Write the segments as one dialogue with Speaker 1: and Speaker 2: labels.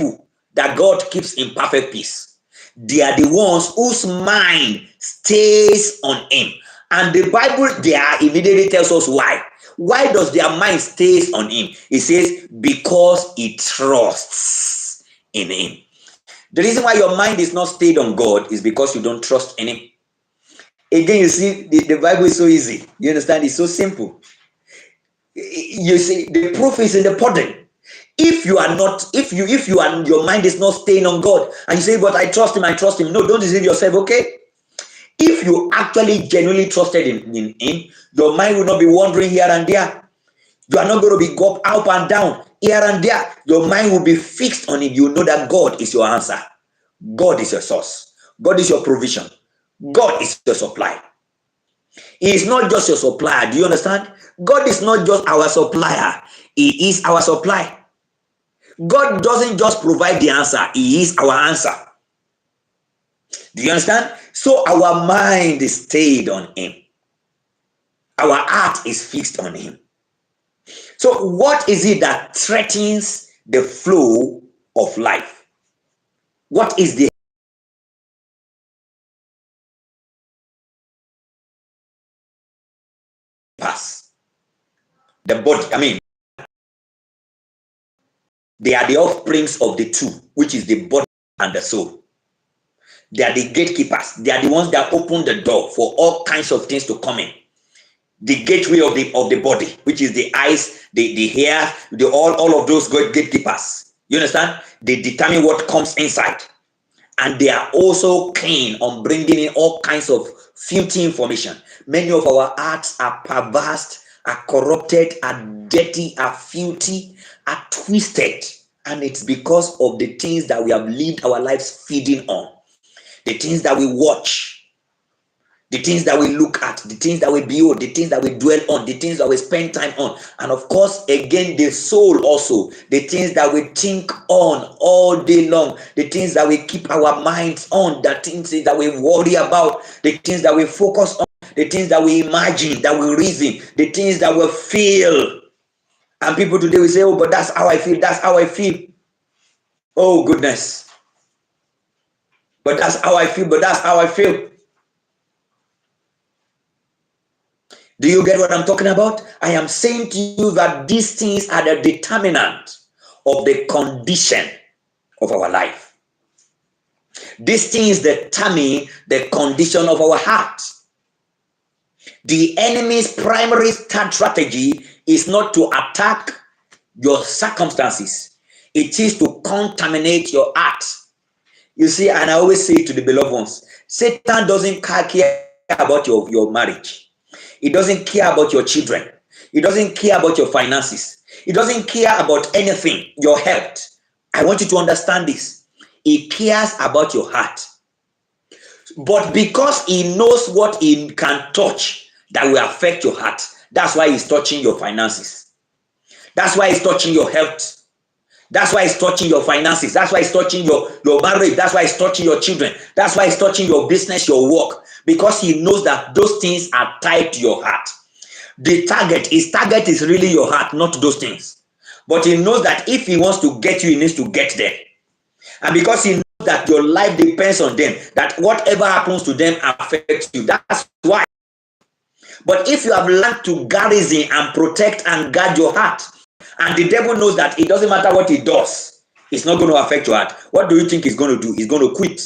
Speaker 1: people that God keeps in perfect peace. They are the ones whose mind stays on him. And the Bible there immediately tells us why. Why does their mind stays on him? It says, because he trusts in him. The reason why your mind is not stayed on God is because you don't trust in him. Again, you see, the Bible is so easy. You understand? It's so simple. You see, the proof is in the pudding. If you are not, if you are, your mind is not staying on God, and you say, but I trust him. No, don't deceive yourself, okay? If you actually genuinely trusted in him, your mind will not be wandering here and there. You are not going to be go up and down here and there. Your mind will be fixed on him. You know that God is your answer. God is your source. God is your provision. God is your supply. He is not just your supplier. Do you understand? God is not just our supplier. He is our supply. God doesn't just provide the answer. He is our answer. Do you understand? So our mind is stayed on him. Our heart is fixed on him. So what is it that threatens the flow of life? What is the pass? The body, they are the offsprings of the two, which is the body and the soul. They are the gatekeepers. They are the ones that open the door for all kinds of things to come in. The gateway of the body, which is the eyes, the hair, all of those gatekeepers. You understand? They determine what comes inside. And they are also keen on bringing in all kinds of filthy information. Many of our hearts are perverse, are corrupted, are dirty, are filthy, are twisted. And it's because of the things that we have lived our lives feeding on. The things that we watch, the things that we look at, the things that we behold, the things that we dwell on, the things that we spend time on. And of course, again, the soul also, the things that we think on all day long, the things that we keep our minds on, the things that we worry about, the things that we focus on, the things that we imagine, that we reason, the things that we feel. And people today will say, oh, but that's how I feel, that's how I feel. Oh, goodness. But that's how I feel, but that's how I feel. Do you get what I'm talking about? I am saying to you that these things are the determinant of the condition of our life. These things determine the condition of our heart. The enemy's primary strategy is not to attack your circumstances. It is to contaminate your heart. You see, and I always say to the beloved ones, Satan doesn't care about your marriage. He doesn't care about your children. He doesn't care about your finances. He doesn't care about anything, your health. I want you to understand this. He cares about your heart. But because he knows what he can touch that will affect your heart, that's why he's touching your finances. That's why he's touching your health. That's why he's touching your finances. That's why he's touching your marriage. That's why he's touching your children. That's why he's touching your business, your work. Because he knows that those things are tied to your heart. His target is really your heart, not those things. But he knows that if he wants to get you, he needs to get there. And because he knows that your life depends on them, that whatever happens to them affects you. That's why. But if you have learned to garrison and protect and guard your heart, and the devil knows that it doesn't matter what he does, it's not going to affect your heart. What do you think he's going to do? He's going to quit.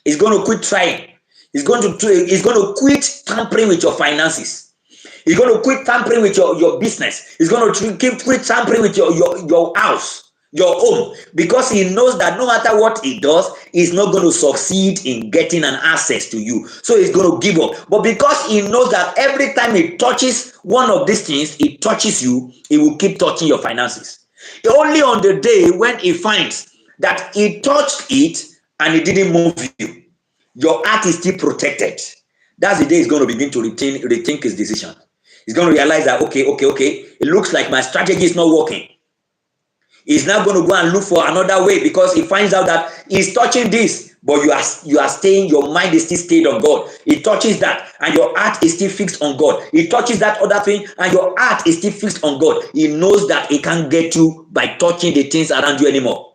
Speaker 1: He's going to quit trying. He's going to quit tampering with your finances. He's going to quit tampering with your business. He's going to quit tampering with your house, your home, because he knows that no matter what he does, he's not going to succeed in getting an access to you. So he's going to give up. But because he knows that every time he touches one of these things, he touches you, he will keep touching your finances. Only on the day when he finds that he touched it and it didn't move you, your heart is still protected. That's the day he's going to begin to rethink his decision. He's going to realize that, okay, it looks like my strategy is not working. He's now going to go and look for another way because he finds out that he's touching this, but you are staying, your mind is still stayed on God. He touches that and your heart is still fixed on God. He touches that other thing and your heart is still fixed on God. He knows that he can't get you by touching the things around you anymore.